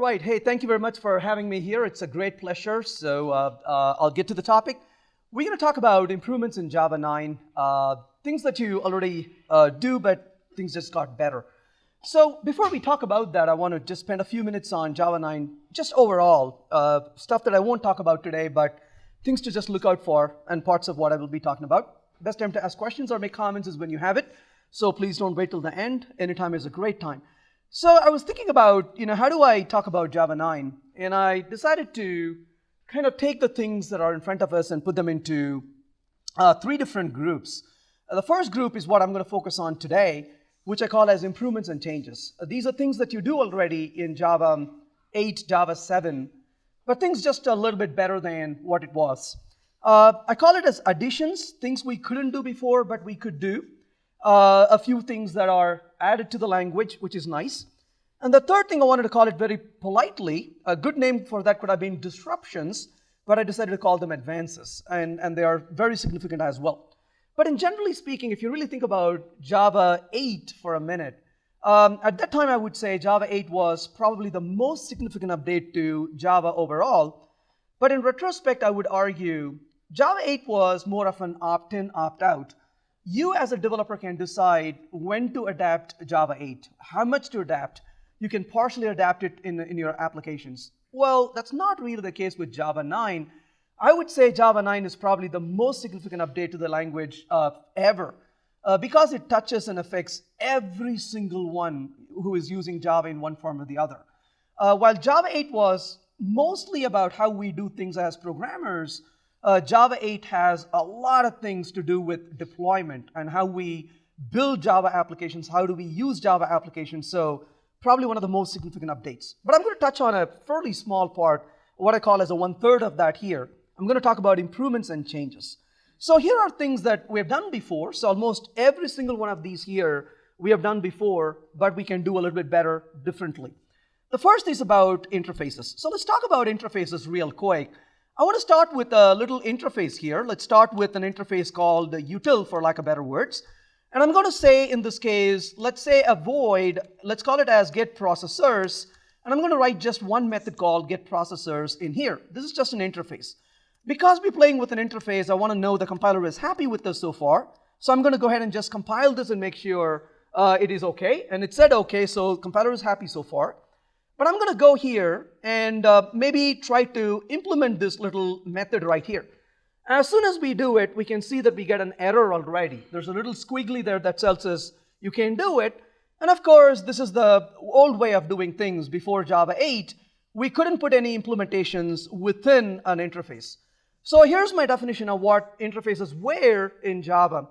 right. Hey, thank you very much for having me here. It's a great pleasure. So I'll get to the topic. We're going to talk about improvements in Java 9, things that you already do, but things just got better. So before we talk about that, I want to just spend a few minutes on Java 9, just overall, stuff that I won't talk about today, but things to just look out for and parts of what I will be talking about. Best time to ask questions or make comments is when you have it. So please don't wait till the end. Anytime is a great time. So I was thinking about, how do I talk about Java 9? And I decided to kind of take the things that are in front of us and put them into three different groups. The first group is what I'm going to focus on today, which I call as improvements and changes. These are things that you do already in Java 8, Java 7, but things just a little bit better than what it was. I call it as additions, things we couldn't do before, but we could do. A few things that are added to the language, which is nice. And the third thing I wanted to call it very politely, a good name for that could have been disruptions, but I decided to call them advances, and they are very significant as well. But in generally speaking, if you really think about Java 8 for a minute, at that time I would say Java 8 was probably the most significant update to Java overall. But in retrospect, I would argue Java 8 was more of an opt-in, opt-out. You as a developer can decide when to adapt Java 8, how much to adapt. You can partially adapt it in your applications. Well, that's not really the case with Java 9. I would say Java 9 is probably the most significant update to the language ever because it touches and affects every single one who is using Java in one form or the other. While Java 8 was mostly about how we do things as programmers, Java 8 has a lot of things to do with deployment and how we build Java applications, how do we use Java applications, so probably one of the most significant updates. But I'm going to touch on a fairly small part, what I call as a 1/3 of that here. I'm going to talk about improvements and changes. So here are things that we've done before, so almost every single one of these here we have done before, but we can do a little bit better differently. The first is about interfaces. So let's talk about interfaces real quick. I want to start with a little interface here. Let's start with an interface called util, for lack of better words. And I'm going to say in this case, let's say a void, let's call it as get processors. And I'm going to write just one method called get processors in here. This is just an interface. Because we're playing with an interface, I want to know the compiler is happy with this so far. So I'm going to go ahead and just compile this and make sure it is OK. And it said OK, so compiler is happy so far. But I'm going to go here and maybe try to implement this little method right here. As soon as we do it, we can see that we get an error already. There's a little squiggly there that tells us you can't do it. And of course, this is the old way of doing things before Java 8. We couldn't put any implementations within an interface. So here's my definition of what interfaces were in Java.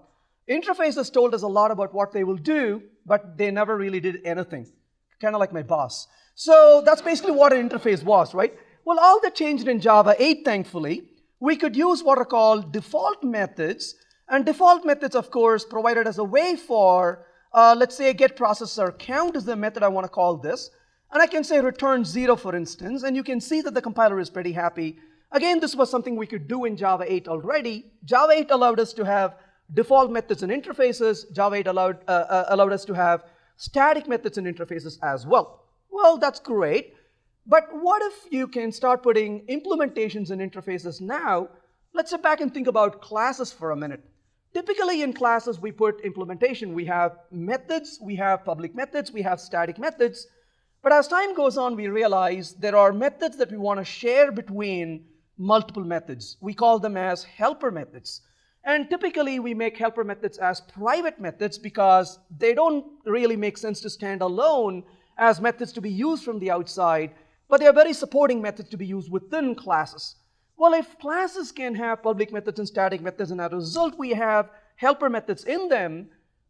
Interfaces told us a lot about what they will do, but they never really did anything. Kind of like my boss. So that's basically what an interface was, right? Well, all that changed in Java 8, thankfully. We could use what are called default methods. And default methods, of course, provided as a way for, let's say, get processor count is the method I want to call this. And I can say return 0, for instance. And you can see that the compiler is pretty happy. Again, this was something we could do in Java 8 already. Java 8 allowed us to have default methods and interfaces. Java 8 allowed us to have static methods and interfaces as well. Well, that's great. But what if you can start putting implementations and interfaces now? Let's sit back and think about classes for a minute. Typically in classes, we put implementation. We have methods, we have public methods, we have static methods. But as time goes on, we realize there are methods that we want to share between multiple methods. We call them as helper methods. And typically, we make helper methods as private methods because they don't really make sense to stand alone as methods to be used from the outside, but they are very supporting methods to be used within classes. Well, if classes can have public methods and static methods, and as a result we have helper methods in them,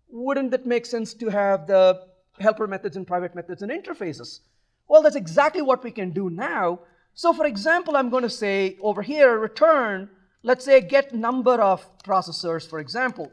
wouldn't it make sense to have the helper methods and private methods and interfaces? Well, that's exactly what we can do now. So for example, I'm going to say over here, return, let's say get number of processors, for example.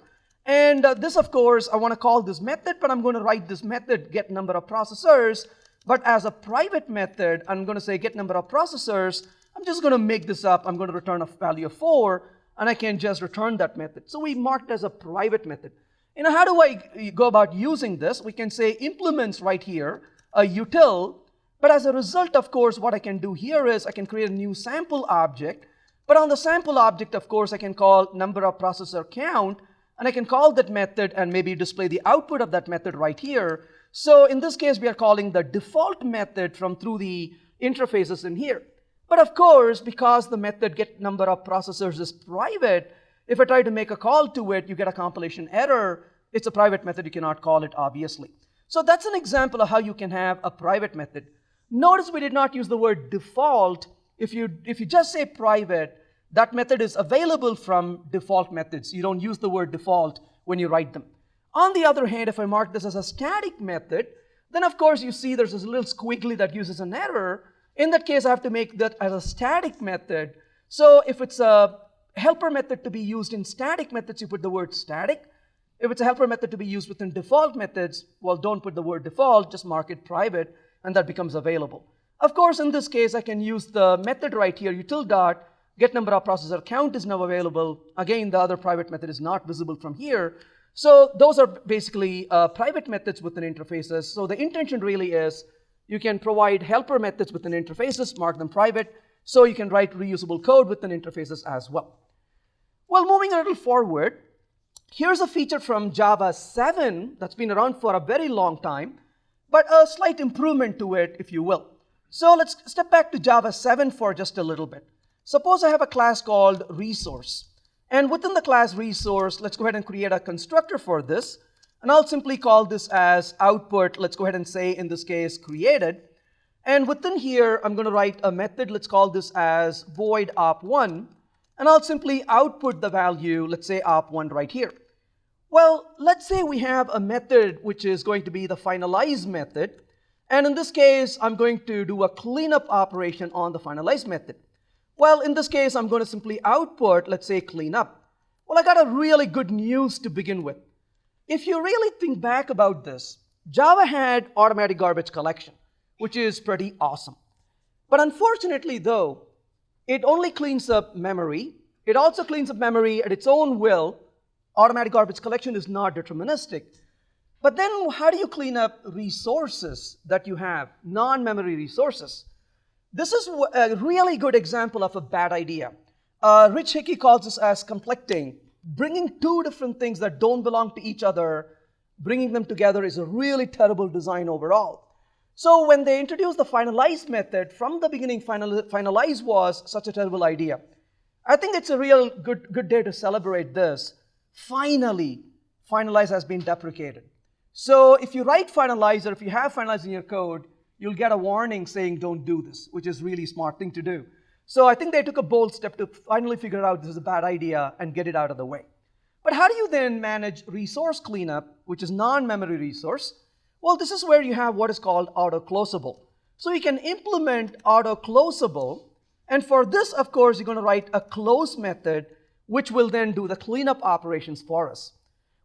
And this, of course, I want to call this method, but I'm going to write this method, get number of processors. But as a private method, I'm going to say get number of processors. I'm just going to make this up. I'm going to return a value of 4, and I can just return that method. So we marked as a private method. How do I go about using this? We can say implements right here, a util, But as a result, of course, what I can do here is I can create a new sample object. But on the sample object, of course, I can call number of processor count, and I can call that method and maybe display the output of that method right here. So in this case, we are calling the default method from through the interfaces in here. But of course, because the method get number of processors is private, if I try to make a call to it, you get a compilation error. It's a private method, you cannot call it, obviously. So that's an example of how you can have a private method. Notice we did not use the word default. If you just say private, that method is available from default methods. You don't use the word default when you write them. On the other hand, if I mark this as a static method, then of course you see there's this little squiggly that uses an error. In that case, I have to make that as a static method. So if it's a helper method to be used in static methods, you put the word static. If it's a helper method to be used within default methods, well, don't put the word default, just mark it private, and that becomes available. Of course, in this case, I can use the method right here, util dot, get number of processor count is now available. Again, the other private method is not visible from here. So those are basically private methods within interfaces. So the intention really is you can provide helper methods within interfaces, mark them private, so you can write reusable code within interfaces as well. Well, moving a little forward, here's a feature from Java 7 that's been around for a very long time, but a slight improvement to it, if you will. So let's step back to Java 7 for just a little bit. Suppose I have a class called resource. And within the class resource, let's go ahead and create a constructor for this. And I'll simply call this as output. Let's go ahead and say, in this case, created. And within here, I'm going to write a method. Let's call this as void op1. And I'll simply output the value, let's say op1 right here. Well, let's say we have a method which is going to be the finalize method. And in this case, I'm going to do a cleanup operation on the finalize method. Well, in this case, I'm going to simply output, let's say, cleanup. Well, I got a really good news to begin with. If you really think back about this, Java had automatic garbage collection, which is pretty awesome. But unfortunately, though, it only cleans up memory. It also cleans up memory at its own will. Automatic garbage collection is not deterministic. But then how do you clean up resources that you have, non-memory resources? This is a really good example of a bad idea. Rich Hickey calls this as conflicting. Bringing two different things that don't belong to each other, bringing them together is a really terrible design overall. So when they introduced the finalize method, from the beginning, finalize was such a terrible idea. I think it's a real good day to celebrate this. Finally, finalize has been deprecated. So if you write finalize, or if you have finalize in your code, you'll get a warning saying don't do this, which is a really smart thing to do. So I think they took a bold step to finally figure out this is a bad idea and get it out of the way. But how do you then manage resource cleanup, which is non-memory resource? Well, this is where you have what is called auto-closable. So you can implement auto-closable, and for this, of course, you're going to write a close method, which will then do the cleanup operations for us.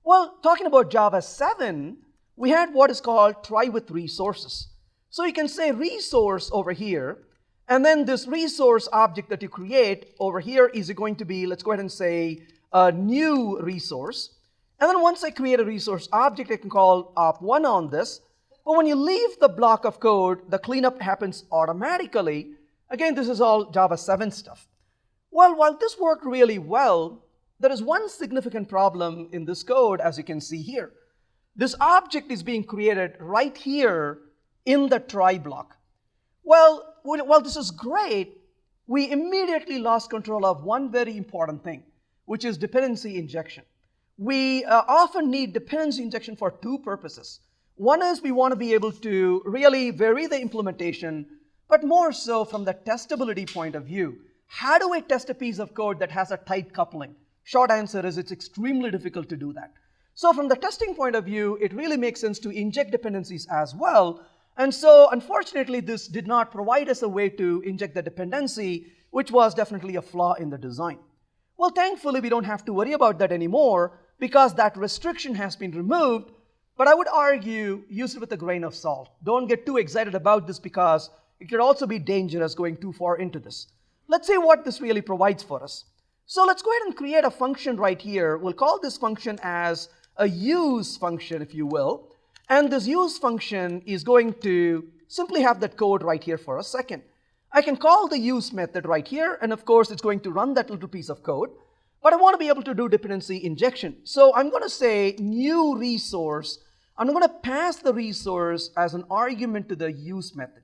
Well, talking about Java 7, we had what is called try with resources. So you can say resource over here, and then this resource object that you create over here is going to be, let's go ahead and say, a new resource. And then once I create a resource object, I can call op1 on this. But when you leave the block of code, the cleanup happens automatically. Again, this is all Java 7 stuff. Well, while this worked really well, there is one significant problem in this code, as you can see here. This object is being created right here in the try block. Well, while this is great, we immediately lost control of one very important thing, which is dependency injection. We often need dependency injection for two purposes. One is we want to be able to really vary the implementation, but more so from the testability point of view. How do I test a piece of code that has a tight coupling? Short answer is it's extremely difficult to do that. So from the testing point of view, it really makes sense to inject dependencies as well. And so unfortunately, this did not provide us a way to inject the dependency, which was definitely a flaw in the design. Well, thankfully, we don't have to worry about that anymore because that restriction has been removed. But I would argue, use it with a grain of salt. Don't get too excited about this because it could also be dangerous going too far into this. Let's see what this really provides for us. So let's go ahead and create a function right here. We'll call this function as a use function, if you will. And this use function is going to simply have that code right here for a second. I can call the use method right here, and of course it's going to run that little piece of code. But I want to be able to do dependency injection. So I'm going to say new resource. I'm going to pass the resource as an argument to the use method.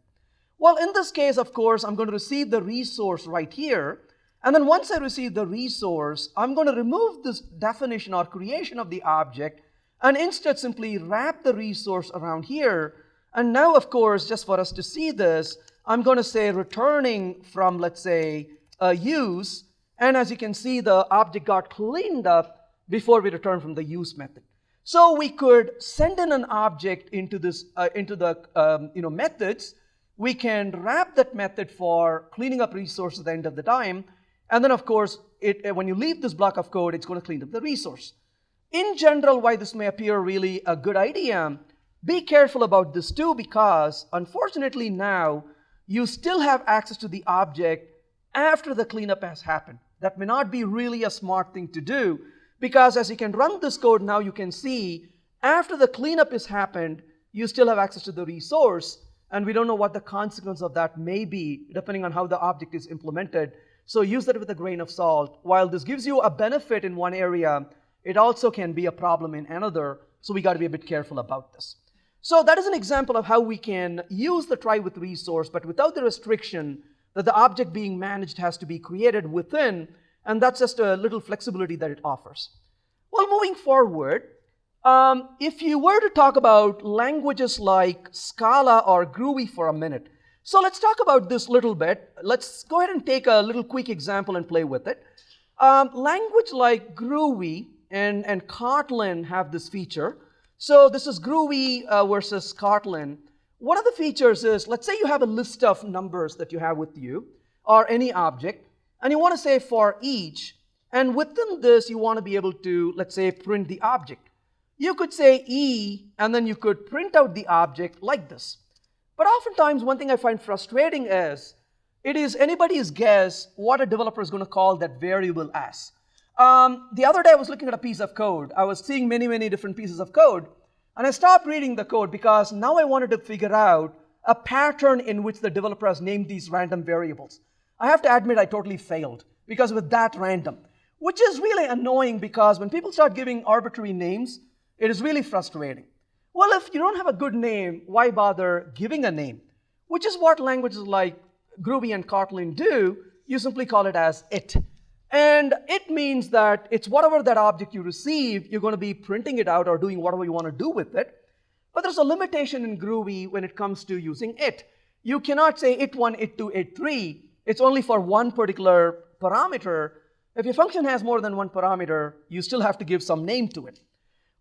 Well, in this case, of course, I'm going to receive the resource right here. And then once I receive the resource, I'm going to remove this definition or creation of the object and instead simply wrap the resource around here. And now, of course, just for us to see this, I'm going to say returning from, let's say, a use. And as you can see, the object got cleaned up before we return from the use method. So we could send in an object into this, into the methods. We can wrap that method for cleaning up resources at the end of the time. And then, of course, when you leave this block of code, it's going to clean up the resource. In general, why this may appear really a good idea, be careful about this too, because unfortunately now you still have access to the object after the cleanup has happened. That may not be really a smart thing to do, because as you can run this code now, you can see after the cleanup has happened, you still have access to the resource, and we don't know what the consequence of that may be depending on how the object is implemented. So use that with a grain of salt. While this gives you a benefit in one area, it also can be a problem in another, so we got to be a bit careful about this. So that is an example of how we can use the try with resource, but without the restriction that the object being managed has to be created within, and that's just a little flexibility that it offers. Well, moving forward, if you were to talk about languages like Scala or Groovy for a minute, so let's talk about this little bit. Let's go ahead and take a little quick example and play with it. Language like Groovy and Kotlin have this feature. So this is Groovy versus Kotlin. One of the features is, let's say you have a list of numbers that you have with you, or any object, and you want to say for each, and within this you want to be able to, let's say, print the object. You could say E, and then you could print out the object like this. But oftentimes one thing I find frustrating is, it is anybody's guess what a developer is going to call that variable as. The other day I was looking at a piece of code. I was seeing many different pieces of code. And I stopped reading the code because now I wanted to figure out a pattern in which the developer has named these random variables. I have to admit I totally failed because with that random, which is really annoying because when people start giving arbitrary names, it is really frustrating. Well, if you don't have a good name, why bother giving a name? Which is what languages like Groovy and Kotlin do. You simply call it as it. And it means that it's whatever that object you receive, you're going to be printing it out or doing whatever you want to do with it. But there's a limitation in Groovy when it comes to using it. You cannot say it1, it2, it3. It's only for one particular parameter. If your function has more than one parameter, you still have to give some name to it.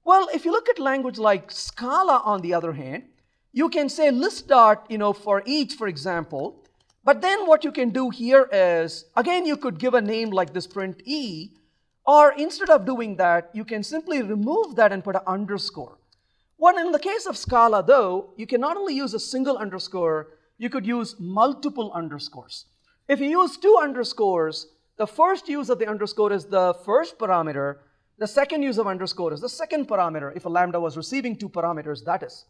Well, if you look at language like Scala, on the other hand, you can say list dot, for each, for example. But then what you can do here is, again, you could give a name like this print E, or instead of doing that, you can simply remove that and put an underscore. Well, in the case of Scala, though, you can not only use a single underscore, you could use multiple underscores. If you use two underscores, the first use of the underscore is the first parameter, the second use of underscore is the second parameter, if a lambda was receiving two parameters, that is.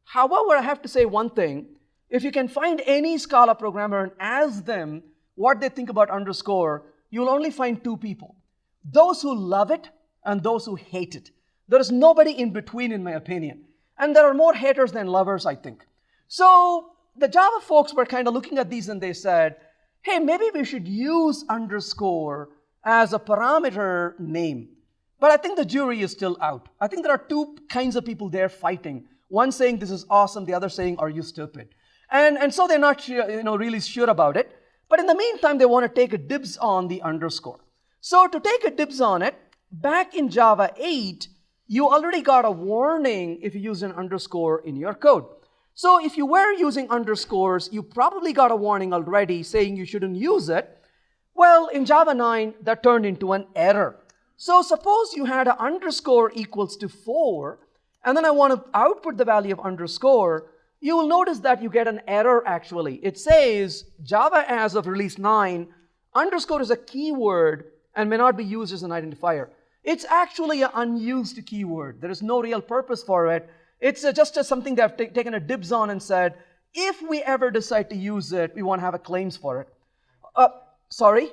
However, I have to say one thing. If you can find any Scala programmer and ask them what they think about underscore, you'll only find two people. Those who love it and those who hate it. There is nobody in between, in my opinion. And there are more haters than lovers, I think. So the Java folks were kind of looking at these and they said, hey, maybe we should use underscore as a parameter name. But I think the jury is still out. I think there are two kinds of people there fighting. One saying this is awesome, the other saying, are you stupid? And so they're not really sure about it. But in the meantime, they want to take a dibs on the underscore. So to take a dibs on it, back in Java 8, you already got a warning if you use an underscore in your code. So if you were using underscores, you probably got a warning already saying you shouldn't use it. Well, in Java 9, that turned into an error. So suppose you had an underscore equals to 4, and then I want to output the value of underscore. You will notice that you get an error actually. It says Java as of release 9, underscore is a keyword and may not be used as an identifier. It's actually an unused keyword. There is no real purpose for it. It's just something they have taken a dibs on and said, if we ever decide to use it, we want to have a claims for it. Sorry?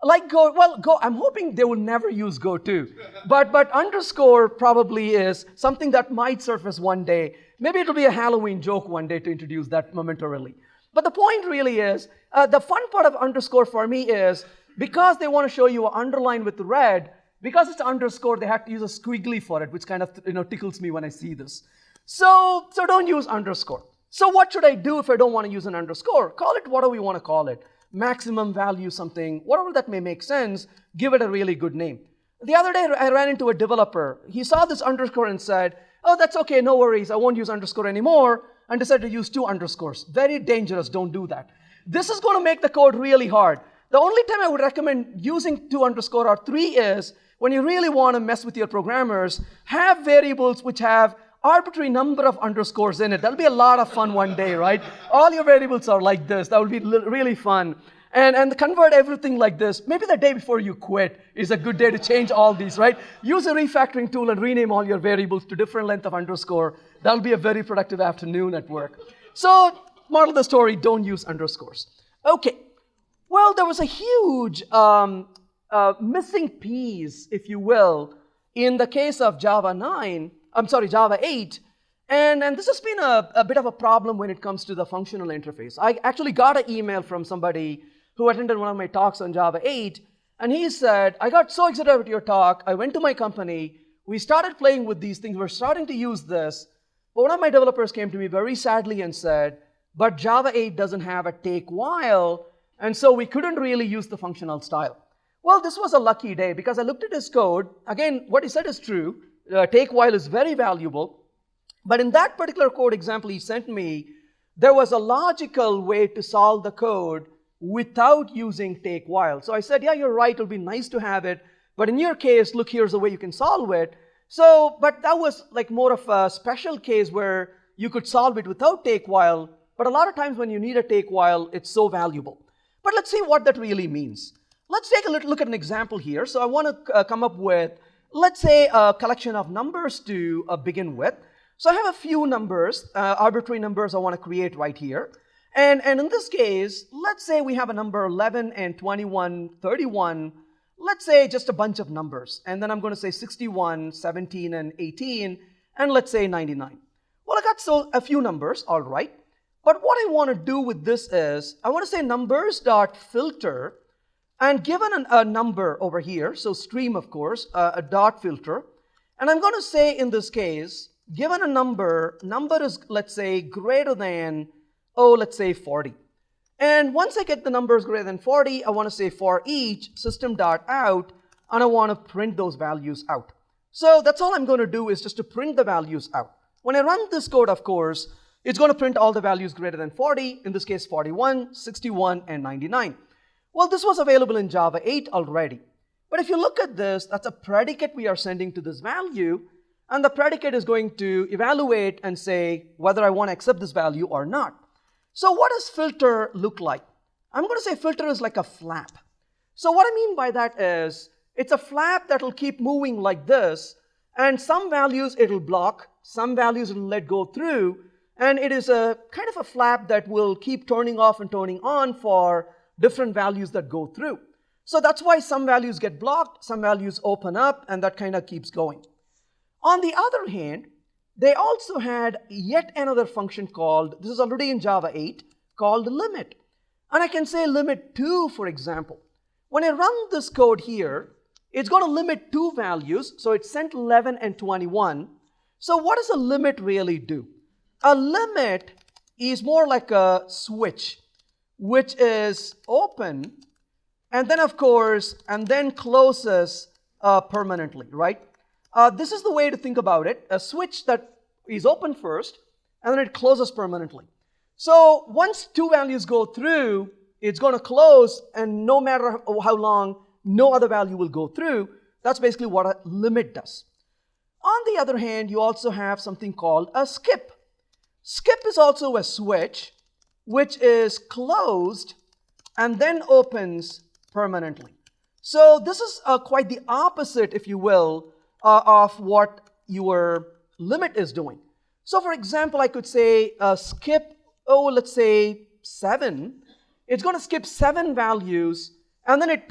Like Go, well, Go, I'm hoping they will never use Go too. But underscore probably is something that might surface one day. Maybe it'll be a Halloween joke one day to introduce that momentarily. But the point really is, the fun part of underscore for me is, because they want to show you an underline with red, because it's underscore, they have to use a squiggly for it, which kind of tickles me when I see this. So don't use underscore. So what should I do if I don't want to use an underscore? Call it whatever you want to call it. Maximum value something, whatever that may make sense, give it a really good name. The other day I ran into a developer. He saw this underscore and said, oh, that's okay, no worries, I won't use underscore anymore, and decided to use 2 underscores. Very dangerous, don't do that. This is going to make the code really hard. The only time I would recommend using 2 underscore or 3 is when you really want to mess with your programmers, have variables which have arbitrary number of underscores in it. That'll be a lot of fun one day, right? All your variables are like this. That will be really fun. And convert everything like this. Maybe the day before you quit is a good day to change all these, right? Use a refactoring tool and rename all your variables to different length of underscore. That'll be a very productive afternoon at work. So, moral of the story, don't use underscores. Okay. Well, there was a huge missing piece, if you will, in the case of Java 8. And this has been a bit of a problem when it comes to the functional interface. I actually got an email from somebody who attended one of my talks on Java 8, and he said, I got so excited about your talk, I went to my company, we started playing with these things, we're starting to use this, but one of my developers came to me very sadly and said, but Java 8 doesn't have a take while, and so we couldn't really use the functional style. Well, this was a lucky day because I looked at his code. Again, what he said is true. Take while is very valuable. But in that particular code example he sent me, there was a logical way to solve the code without using take while. So I said, yeah, you're right, it'll be nice to have it. But in your case, look, here's the way you can solve it. So, but that was like more of a special case where you could solve it without take while. But a lot of times when you need a take while, it's so valuable. But let's see what that really means. Let's take a little look at an example here. So I want to come up with, let's say, a collection of numbers to begin with. So I have a few numbers, arbitrary numbers I want to create right here. And in this case, let's say we have a number 11 and 21, 31. Let's say just a bunch of numbers. And then I'm going to say 61, 17, and 18, and let's say 99. Well, I got a few numbers, all right. But what I want to do with this is, I want to say numbers.filter, and given a number over here, so stream, of course, a dot filter. And I'm going to say in this case, given a number is, let's say, greater than, let's say 40. And once I get the numbers greater than 40, I want to say for each system.out, and I want to print those values out. So that's all I'm going to do is just to print the values out. When I run this code, of course, it's going to print all the values greater than 40, in this case 41, 61, and 99. Well, this was available in Java 8 already. But if you look at this, that's a predicate we are sending to this value, and the predicate is going to evaluate and say whether I want to accept this value or not. So what does filter look like? I'm going to say filter is like a flap. So what I mean by that is, it's a flap that will keep moving like this, and some values it will block, some values it will let go through, and it is a kind of a flap that will keep turning off and turning on for different values that go through. So that's why some values get blocked, some values open up, and that kind of keeps going. On the other hand, they also had yet another function called, this is already in Java 8, called limit. And I can say limit 2, for example. When I run this code here, it's going to limit 2 values, so it sent 11 and 21. So what does a limit really do? A limit is more like a switch, which is open, and then of course, and then closes permanently, right? This is the way to think about it. A switch that is open first, and then it closes permanently. So once 2 values go through, it's going to close, and no matter how long, no other value will go through. That's basically what a limit does. On the other hand, you also have something called a skip. Skip is also a switch, which is closed and then opens permanently. So this is quite the opposite, if you will, of what your limit is doing. So for example, I could say skip let's say 7, it's going to skip 7 values, and then it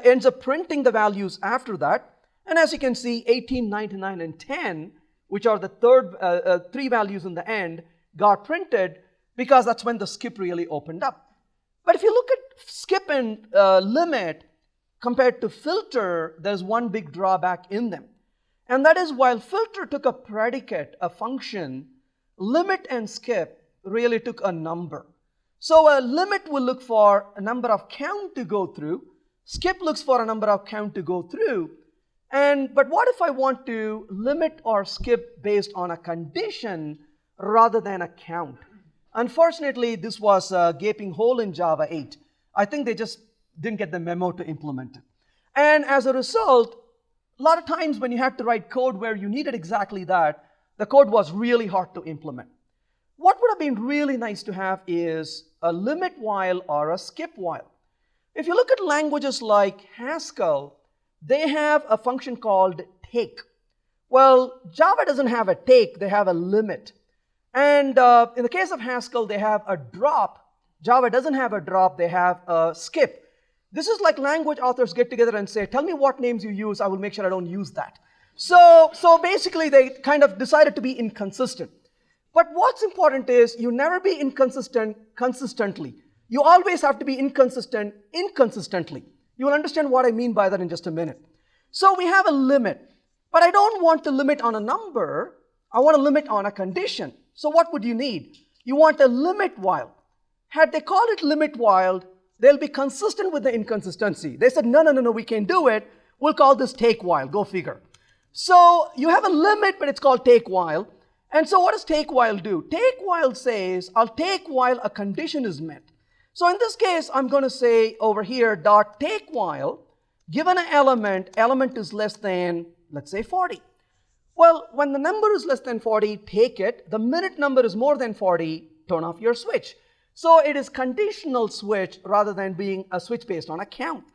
ends up printing the values after that. And as you can see, 18, 99, and 10, which are the 3 values in the end, got printed because that's when the skip really opened up. But if you look at skip and limit compared to filter, there's one big drawback in them. And that is, while filter took a predicate, a function, limit and skip really took a number. So a limit will look for a number of count to go through. Skip looks for a number of count to go through. But what if I want to limit or skip based on a condition rather than a count? Unfortunately, this was a gaping hole in Java 8. I think they just didn't get the memo to implement it. And as a result, a lot of times when you had to write code where you needed exactly that, the code was really hard to implement. What would have been really nice to have is a limit while or a skip while. If you look at languages like Haskell, they have a function called take. Well, Java doesn't have a take, they have a limit. And in the case of Haskell, they have a drop. Java doesn't have a drop, they have a skip. This is like language authors get together and say, tell me what names you use, I will make sure I don't use that. So basically, they kind of decided to be inconsistent. But what's important is you never be inconsistent consistently. You always have to be inconsistent inconsistently. You will understand what I mean by that in just a minute. So we have a limit, but I don't want to limit on a number. I want to limit on a condition. So what would you need? You want a limit while. Had they called it limit while, they'll be consistent with the inconsistency. They said, no, we can't do it. We'll call this take while. Go figure. So you have a limit, but it's called take while. And so what does take while do? Take while says, I'll take while a condition is met. So in this case, I'm going to say over here, dot take while, given an element is less than, let's say 40. Well, when the number is less than 40, take it. The minute number is more than 40, turn off your switch. So it is conditional switch rather than being a switch based on a count.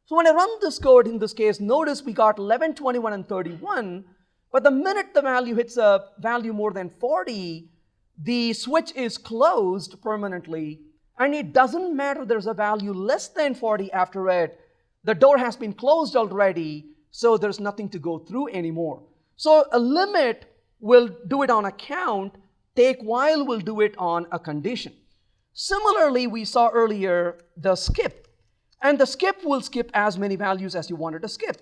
So when I run this code in this case, notice we got 11, 21, and 31. But the minute the value hits a value more than 40, the switch is closed permanently. And it doesn't matter there's a value less than 40 after it. The door has been closed already, so there's nothing to go through anymore. So a limit will do it on a count. Take while will do it on a condition. Similarly, we saw earlier the skip. And the skip will skip as many values as you wanted to skip.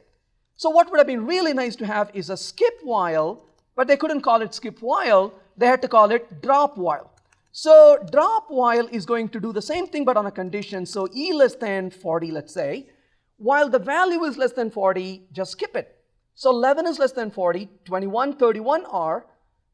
So what would have been really nice to have is a skip while, but they couldn't call it skip while. They had to call it drop while. So drop while is going to do the same thing but on a condition. So e less than 40, let's say. While the value is less than 40, just skip it. So 11 is less than 40, 21, 31 are.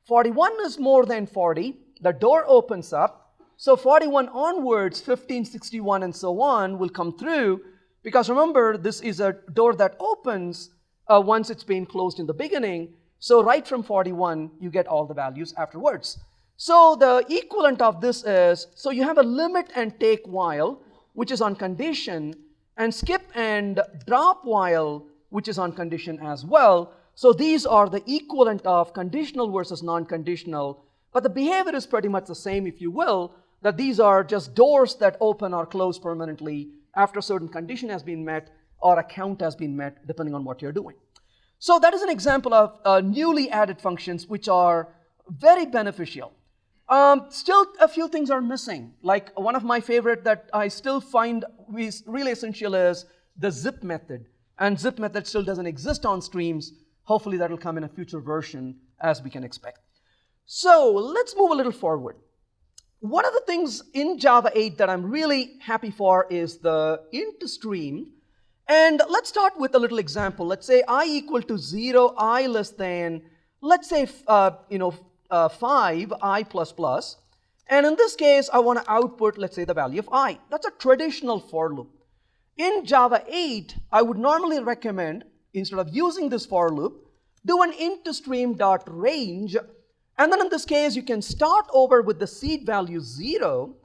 41 is more than 40. The door opens up. So 41 onwards, 15, 61, and so on will come through. Because remember, this is a door that opens once it's been closed in the beginning. So right from 41, you get all the values afterwards. So the equivalent of this is, so you have a limit and take while, which is on condition, and skip and drop while, which is on condition as well. So these are the equivalent of conditional versus non-conditional. But the behavior is pretty much the same, if you will, that these are just doors that open or close permanently after a certain condition has been met or a count has been met, depending on what you're doing. So that is an example of newly added functions which are very beneficial. Still, a few things are missing. Like one of my favorite that I still find is really essential is the zip method. And zip method still doesn't exist on streams. Hopefully that will come in a future version as we can expect. So let's move a little forward. One of the things in Java 8 that I'm really happy for is the int stream. And let's start with a little example. Let's say I equal to 0, I less than, let's say, 5, I plus plus. And in this case, I want to output, let's say, the value of I. That's a traditional for loop. In Java 8, I would normally recommend, instead of using this for loop, do an int stream dot range. And then in this case, you can start over with the seed value 0.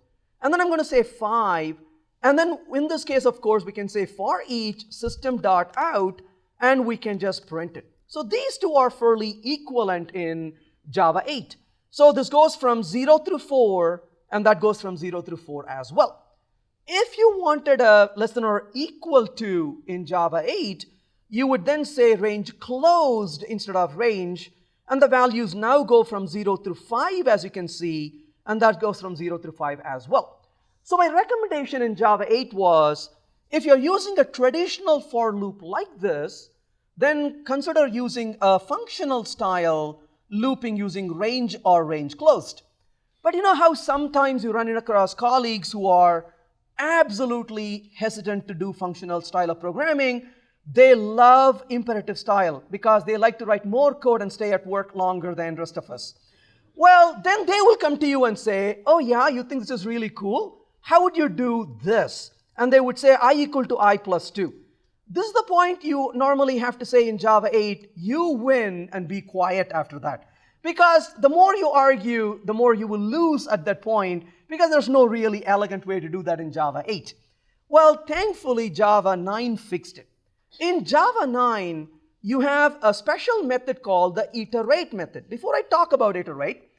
And then I'm going to say 5. And then in this case, of course, we can say for each system.out, and we can just print it. So these two are fairly equivalent in Java 8. So this goes from 0 through 4, and that goes from 0 through 4 as well. If you wanted a less than or equal to in Java 8, you would then say range closed instead of range, and the values now go from 0 through 5, as you can see, and that goes from 0 through 5 as well. So my recommendation in Java 8 was, if you're using a traditional for loop like this, then consider using a functional style looping using range or range closed. But you know how sometimes you run across colleagues who are absolutely hesitant to do functional style of programming. They love imperative style because they like to write more code and stay at work longer than the rest of us. Well, then they will come to you and say, oh yeah, you think this is really cool? How would you do this? And they would say I equal to I plus 2. This is the point you normally have to say in Java 8, you win and be quiet after that. Because the more you argue, the more you will lose at that point, because there's no really elegant way to do that in Java 8. Well, thankfully, Java 9 fixed it. In Java 9, you have a special method called the iterate method. Before I talk about iterate,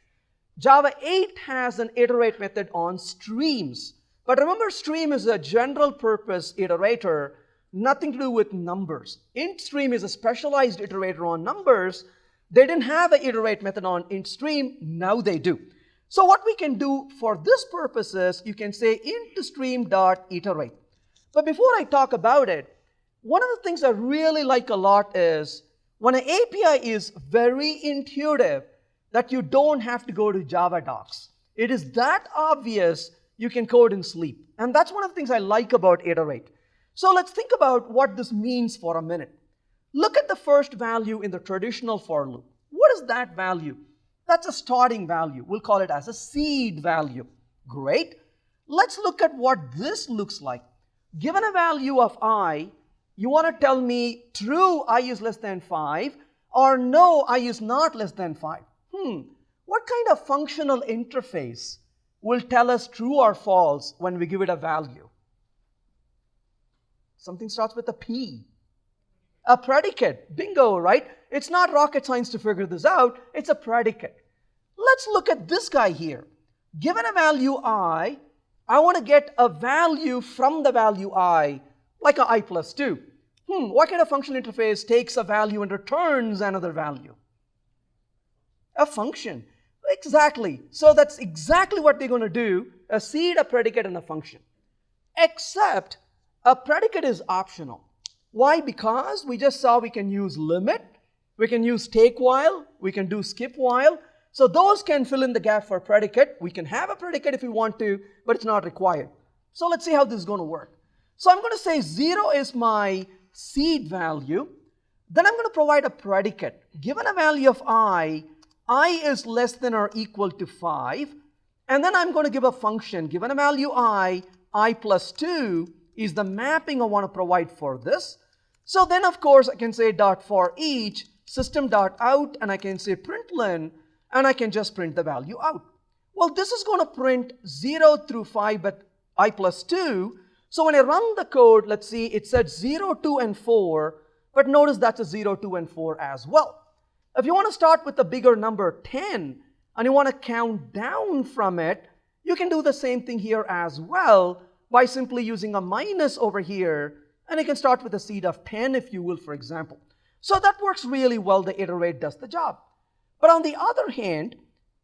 Java 8 has an iterate method on streams. But remember, stream is a general purpose iterator, nothing to do with numbers. IntStream is a specialized iterator on numbers. They didn't have an iterate method on IntStream, now they do. So what we can do for this purpose is, you can say intStream.iterate. But before I talk about it, one of the things I really like a lot is, when an API is very intuitive, that you don't have to go to Java docs. It is that obvious you can code in sleep. And that's one of the things I like about iterate. So let's think about what this means for a minute. Look at the first value in the traditional for loop. What is that value? That's a starting value. We'll call it as a seed value. Great. Let's look at what this looks like. Given a value of I, you want to tell me true I is less than 5 or no I is not less than 5. What kind of functional interface will tell us true or false when we give it a value? Something starts with a P. A predicate. Bingo, right? It's not rocket science to figure this out. It's a predicate. Let's look at this guy here. Given a value I want to get a value from the value I, like a I plus 2. What kind of functional interface takes a value and returns another value? A function. Exactly. So that's exactly what they're going to do. A seed, a predicate, and a function. Except a predicate is optional. Why? Because we just saw we can use limit, we can use take while, we can do skip while. So those can fill in the gap for predicate. We can have a predicate if we want to, but it's not required. So let's see how this is going to work. So I'm going to say 0 is my seed value. Then I'm going to provide a predicate. Given a value of I is less than or equal to 5. And then I'm going to give a function. Given a value I plus 2 is the mapping I want to provide for this. So then, of course, I can say dot for each, system.out, and I can say println, and I can just print the value out. Well, this is going to print 0 through 5, but I plus 2. So when I run the code, let's see, it said 0, 2, and 4, but notice that's a 0, 2, and 4 as well. If you want to start with a bigger number, 10, and you want to count down from it, you can do the same thing here as well by simply using a minus over here, and you can start with a seed of 10 if you will, for example. So that works really well. The iterate does the job. But on the other hand,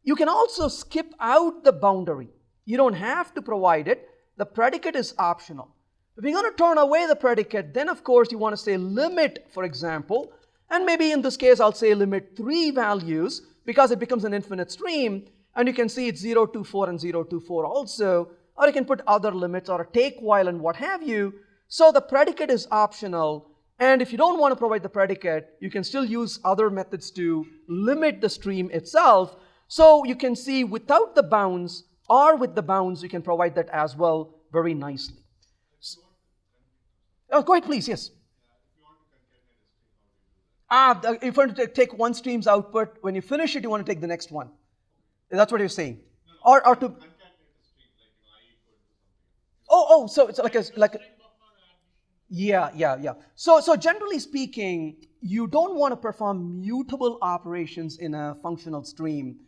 you can also skip out the boundary. You don't have to provide it. The predicate is optional. If you're going to turn away the predicate, then of course you want to say limit, for example, and maybe in this case I'll say limit 3 values because it becomes an infinite stream, and you can see it's 0, 2, 4 and 0, 2, 4 also, or you can put other limits or a take while and what have you. So the predicate is optional, and if you don't want to provide the predicate, you can still use other methods to limit the stream itself. So you can see without the bounds or with the bounds, you can provide that as well very nicely. Oh, go ahead, please, yes. If you want to take one stream's output, when you finish it, you want to take the next one. That's what you're saying. Or to... so it's like a yeah. So generally speaking, you don't want to perform mutable operations in a functional stream.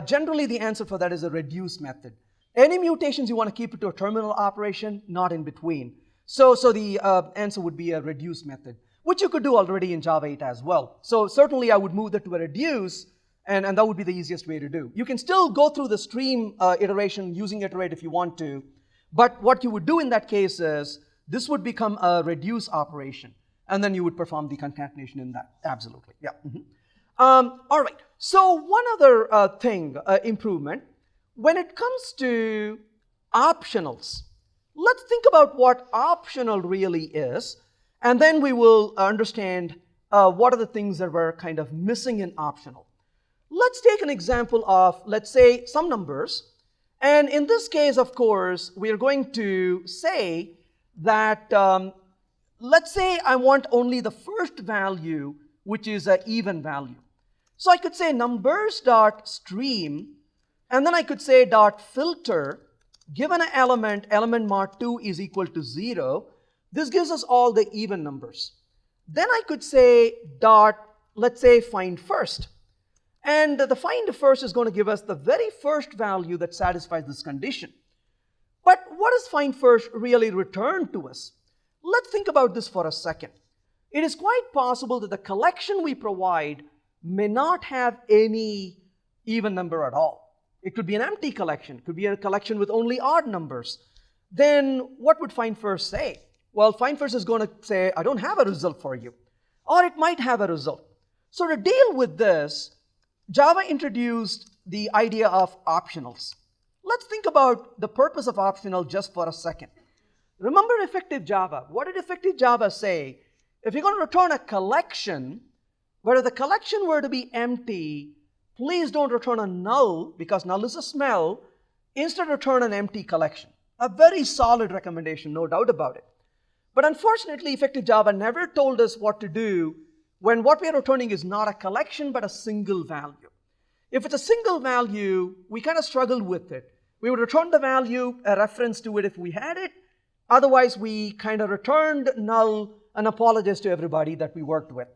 Generally, the answer for that is a reduce method. Any mutations you want to keep it to a terminal operation, not in between. So the answer would be a reduce method, which you could do already in Java 8 as well. So certainly I would move that to a reduce, and that would be the easiest way to do. You can still go through the stream iteration using iterate if you want to, but what you would do in that case is this would become a reduce operation, and then you would perform the concatenation in that. Absolutely, yeah. All right, so one other thing, improvement, when it comes to optionals, let's think about what optional really is, and then we will understand what are the things that were kind of missing in optional. Let's take an example of, let's say, some numbers. And in this case, of course, we are going to say that, let's say I want only the first value, which is an even value. So I could say numbers.stream, and then I could say dot filter, given an element mod 2 is equal to 0. This gives us all the even numbers. Then I could say dot, let's say, find first. And the find first is going to give us the very first value that satisfies this condition. But what does find first really return to us? Let's think about this for a second. It is quite possible that the collection we provide may not have any even number at all. It could be an empty collection. It could be a collection with only odd numbers. Then what would find first say? Well, find first is going to say, I don't have a result for you. Or it might have a result. So to deal with this, Java introduced the idea of optionals. Let's think about the purpose of optional just for a second. Remember effective Java. What did effective Java say? If you're going to return a collection, but if the collection were to be empty, please don't return a null, because null is a smell. Instead, return an empty collection. A very solid recommendation, no doubt about it. But unfortunately, effective Java never told us what to do when what we are returning is not a collection, but a single value. If it's a single value, we kind of struggle with it. We would return the value, a reference to it if we had it. Otherwise, we kind of returned null and apologized to everybody that we worked with.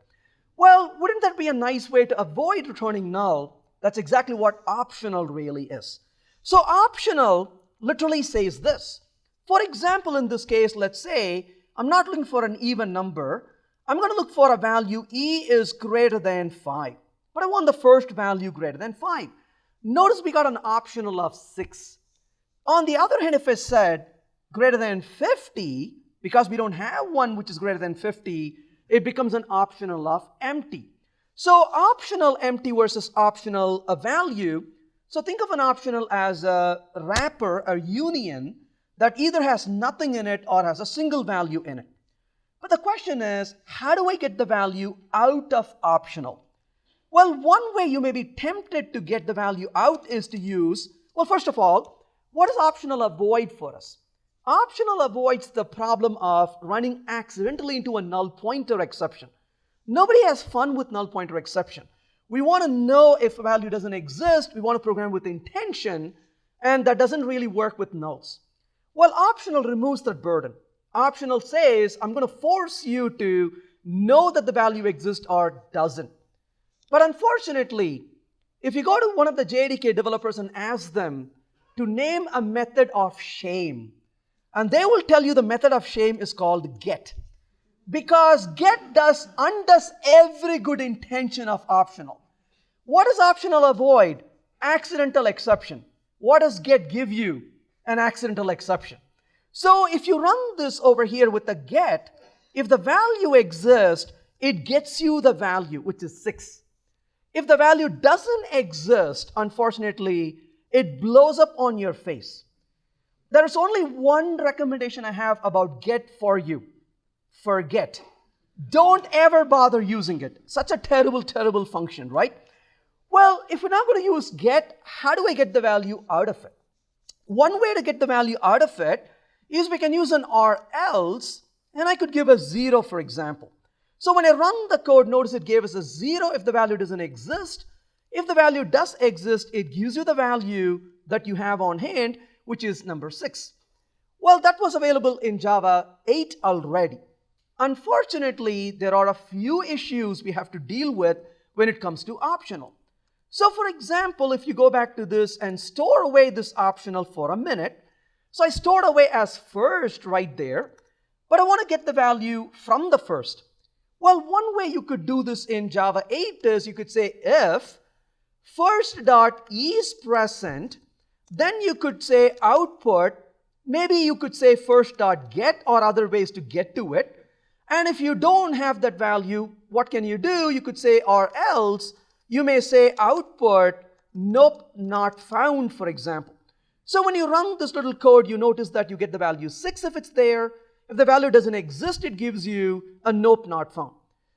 Well, wouldn't that be a nice way to avoid returning null? That's exactly what optional really is. So optional literally says this. For example, in this case, let's say I'm not looking for an even number. I'm going to look for a value e is greater than 5. But I want the first value greater than 5. Notice we got an optional of 6. On the other hand, if I said greater than 50, because we don't have one which is greater than 50, it becomes an optional of empty. So optional empty versus optional a value. So think of an optional as a wrapper, a union, that either has nothing in it or has a single value in it. But the question is, how do I get the value out of optional? Well, one way you may be tempted to get the value out is to use, well, first of all, what does optional avoid for us? Optional avoids the problem of running accidentally into a null pointer exception. Nobody has fun with null pointer exception. We want to know if a value doesn't exist. We want to program with intention, and that doesn't really work with nulls. Well, optional removes that burden. Optional says, I'm going to force you to know that the value exists or doesn't. But unfortunately, if you go to one of the JDK developers and ask them to name a method of shame, and they will tell you the method of shame is called get. Because get undoes every good intention of optional. What does optional avoid? Accidental exception. What does get give you? An accidental exception. So if you run this over here with the get, if the value exists, it gets you the value, which is 6. If the value doesn't exist, unfortunately, it blows up on your face. There is only one recommendation I have about get for you. Forget. Don't ever bother using it. Such a terrible, terrible function, right? Well, if we're not going to use get, how do I get the value out of it? One way to get the value out of it is we can use an or else, and I could give a 0, for example. So when I run the code, notice it gave us a 0 if the value doesn't exist. If the value does exist, it gives you the value that you have on hand, which is number 6. Well, that was available in Java 8 already. Unfortunately, there are a few issues we have to deal with when it comes to optional. So for example, if you go back to this and store away this optional for a minute, so I stored away as first right there, but I want to get the value from the first. Well, one way you could do this in Java 8 is you could say if first dot is present, then you could say output, maybe you could say first dot get or other ways to get to it. And if you don't have that value, what can you do? You could say or else, you may say output nope not found, for example. So when you run this little code, you notice that you get the value 6 if it's there. If the value doesn't exist, it gives you a nope not found.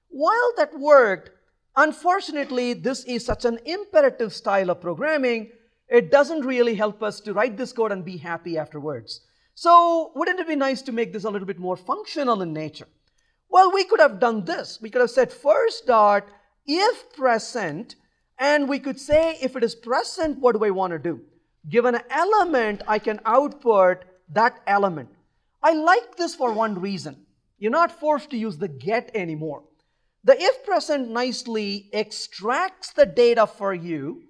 While that worked, unfortunately, this is such an imperative style of programming, it doesn't really help us to write this code and be happy afterwards. So wouldn't it be nice to make this a little bit more functional in nature? Well, we could have done this. We could have said first dot if present, and we could say if it is present, what do I want to do? Given an element, I can output that element. I like this for one reason. You're not forced to use the get anymore. The if present nicely extracts the data for you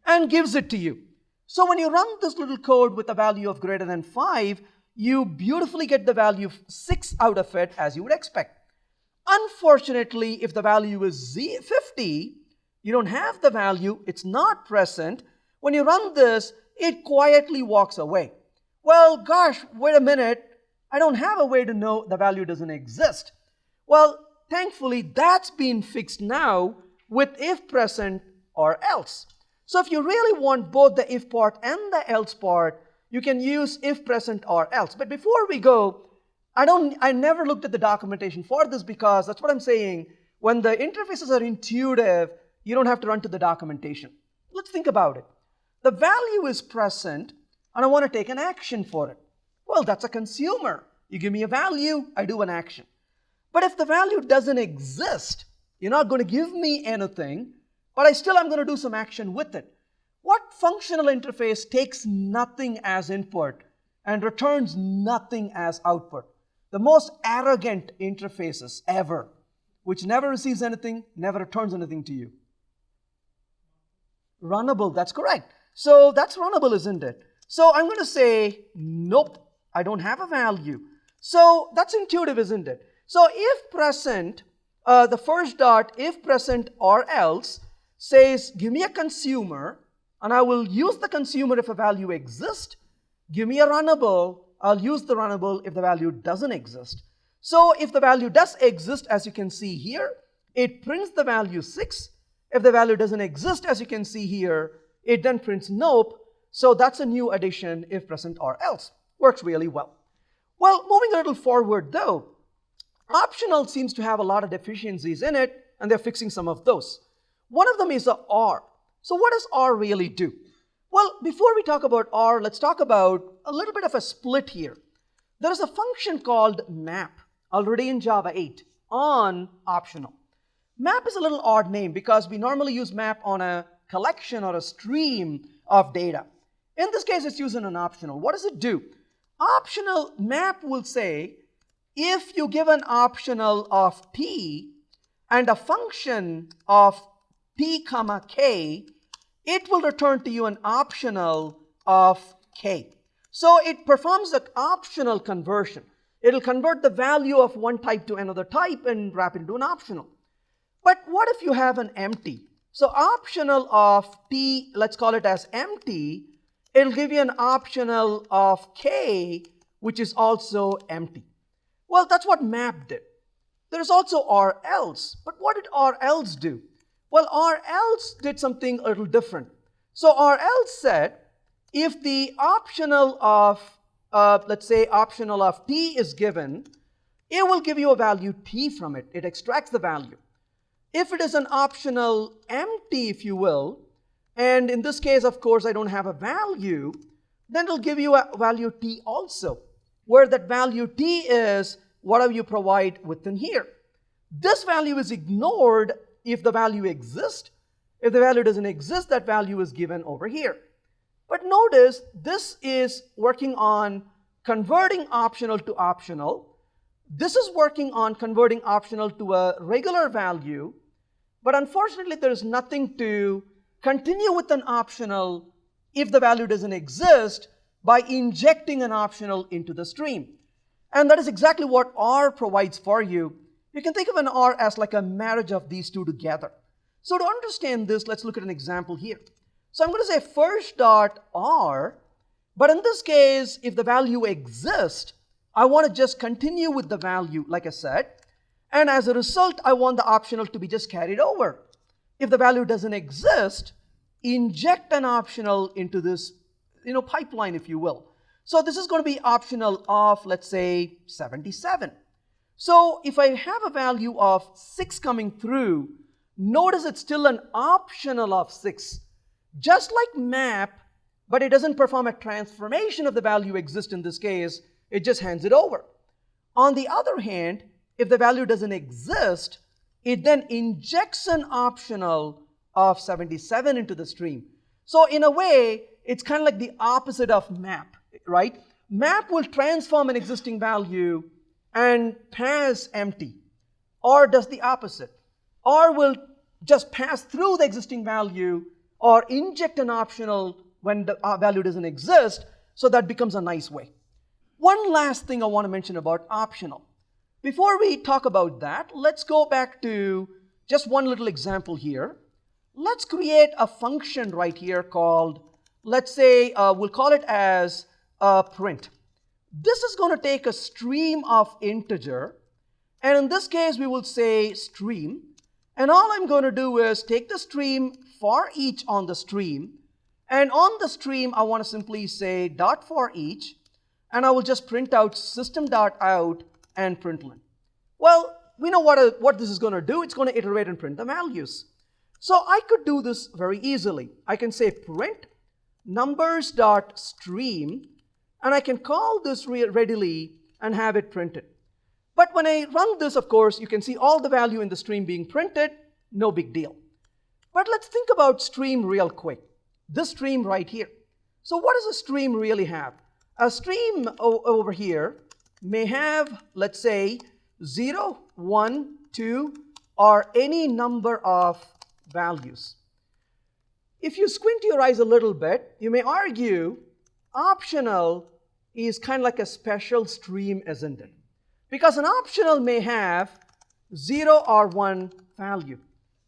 and gives it to you. So when you run this little code with a value of greater than 5, you beautifully get the value of 6 out of it as you would expect. Unfortunately, if the value is 50, you don't have the value, it's not present. When you run this, it quietly walks away. Well, gosh, wait a minute, I don't have a way to know the value doesn't exist. Well, thankfully, that's been fixed now with if present or else. So if you really want both the if part and the else part, you can use if present or else. But before we go, I never looked at the documentation for this because that's what I'm saying. When the interfaces are intuitive, you don't have to run to the documentation. Let's think about it. The value is present and I want to take an action for it. Well, that's a consumer. You give me a value, I do an action. But if the value doesn't exist, you're not going to give me anything, but I still am going to do some action with it. What functional interface takes nothing as input and returns nothing as output? The most arrogant interfaces ever, which never receives anything, never returns anything to you. Runnable, that's correct. So that's runnable, isn't it? So I'm going to say, nope, I don't have a value. So that's intuitive, isn't it? So if present, the first dot, if present or else, says give me a consumer, and I will use the consumer if a value exists. Give me a runnable, I'll use the runnable if the value doesn't exist. So if the value does exist, as you can see here, it prints the value 6. If the value doesn't exist, as you can see here, it then prints nope. So that's a new addition, if present or else. Works really well. Well, moving a little forward though, optional seems to have a lot of deficiencies in it, and they're fixing some of those. One of them is a OR. So what does OR really do? Well, before we talk about OR, let's talk about a little bit of a split here. There is a function called map already in Java 8 on optional. Map is a little odd name because we normally use map on a collection or a stream of data. In this case, it's used in an optional. What does it do? Optional map will say, if you give an optional of t and a function of t comma k, it will return to you an optional of k. So it performs an optional conversion. It'll convert the value of one type to another type and wrap it into an optional. But what if you have an empty? So optional of t, let's call it as empty, it'll give you an optional of k, which is also empty. Well, that's what map did. There's also or else. But what did or else do? Well, or else did something a little different. So or else said, if the optional of, let's say optional of t is given, it will give you a value t from it. It extracts the value. If it is an optional empty, if you will, and in this case, of course, I don't have a value, then it'll give you a value t also, where that value t is whatever you provide within here. This value is ignored if the value exists. If the value doesn't exist, that value is given over here. But notice, this is working on converting optional to optional. This is working on converting optional to a regular value. But unfortunately, there is nothing to continue with an optional if the value doesn't exist by injecting an optional into the stream. And that is exactly what OR provides for you. You can think of an OR as like a marriage of these two together. So to understand this, let's look at an example here. So I'm going to say first dot OR, but in this case, if the value exists, I want to just continue with the value, like I said. And as a result, I want the optional to be just carried over. If the value doesn't exist, inject an optional into this pipeline, if you will. So this is going to be optional of, let's say, 77. So if I have a value of 6 coming through, notice it's still an optional of 6. Just like map, but it doesn't perform a transformation of the value exist in this case, it just hands it over. On the other hand, if the value doesn't exist, it then injects an optional of 77 into the stream. So in a way, it's kind of like the opposite of map, right? Map will transform an existing value and pass empty, or does the opposite, or will just pass through the existing value or inject an optional when the value doesn't exist, so that becomes a nice way. One last thing I want to mention about optional. Before we talk about that, let's go back to just one little example here. Let's create a function right here called, let's say, we'll call it as print. This is going to take a stream of integer, and in this case, we will say stream. And all I'm going to do is take the stream for each on the stream, and on the stream, I want to simply say dot for each, and I will just print out system.out and println. Well, we know what this is going to do. It's going to iterate and print the values. So I could do this very easily. I can say print numbers.stream, and I can call this readily and have it printed. But when I run this, of course, you can see all the value in the stream being printed. No big deal. But let's think about stream real quick. This stream right here. So what does a stream really have? A stream over here may have, let's say, 0, 1, 2, or any number of values. If you squint your eyes a little bit, you may argue optional is kind of like a special stream, isn't it? Because an optional may have 0 or 1 value.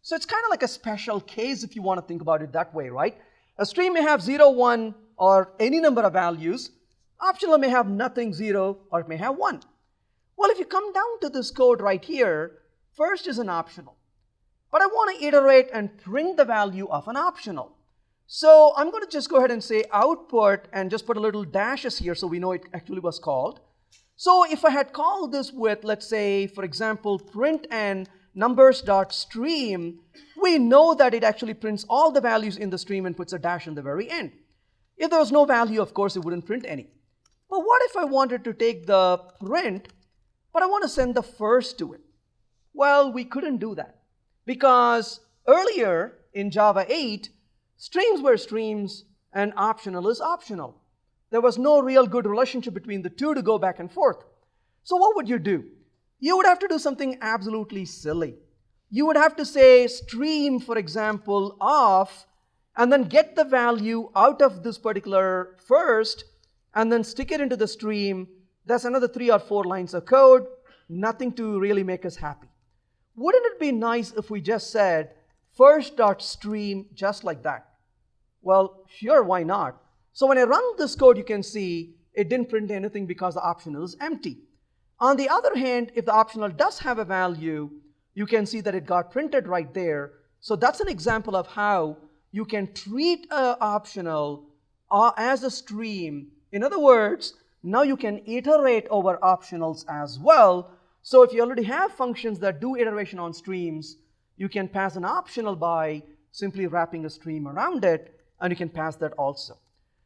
So it's kind of like a special case if you want to think about it that way, right? A stream may have 0, 1, or any number of values. Optional may have nothing, 0, or it may have 1. Well, if you come down to this code right here, first is an optional. But I want to iterate and print the value of an optional. So I'm going to just go ahead and say output and just put a little dashes here so we know it actually was called. So if I had called this with, let's say, for example, print and numbers.stream, we know that it actually prints all the values in the stream and puts a dash in the very end. If there was no value, of course, it wouldn't print any. But what if I wanted to take the print, but I want to send the first to it? Well, we couldn't do that because earlier in Java 8, streams were streams and optional is optional. There was no real good relationship between the two to go back and forth. So what would you do? You would have to do something absolutely silly. You would have to say stream, for example, of, and then get the value out of this particular first, and then stick it into the stream. That's another 3 or 4 lines of code, nothing to really make us happy. Wouldn't it be nice if we just said first.stream just like that? Well, sure, why not? So when I run this code, you can see it didn't print anything because the optional is empty. On the other hand, if the optional does have a value, you can see that it got printed right there. So that's an example of how you can treat an optional as a stream. In other words, now you can iterate over optionals as well. So if you already have functions that do iteration on streams, you can pass an optional by simply wrapping a stream around it, and you can pass that also.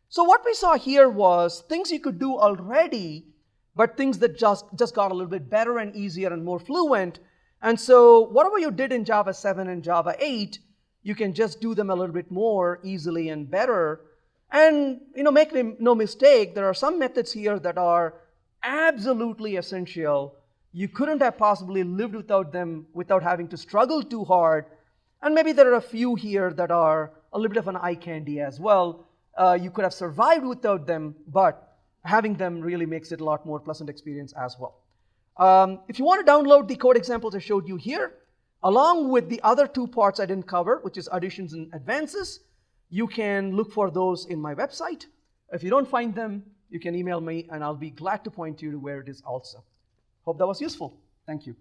So what we saw here was things you could do already, but things that just got a little bit better and easier and more fluent. And so whatever you did in Java 7 and Java 8, you can just do them a little bit more easily and better. And make no mistake, there are some methods here that are absolutely essential. You couldn't have possibly lived without them without having to struggle too hard. And maybe there are a few here that are a little bit of an eye candy as well. You could have survived without them, but having them really makes it a lot more pleasant experience as well. If you want to download the code examples I showed you here, along with the other two parts I didn't cover, which is additions and advances, you can look for those in my website. If you don't find them, you can email me and I'll be glad to point you to where it is also. Hope that was useful. Thank you.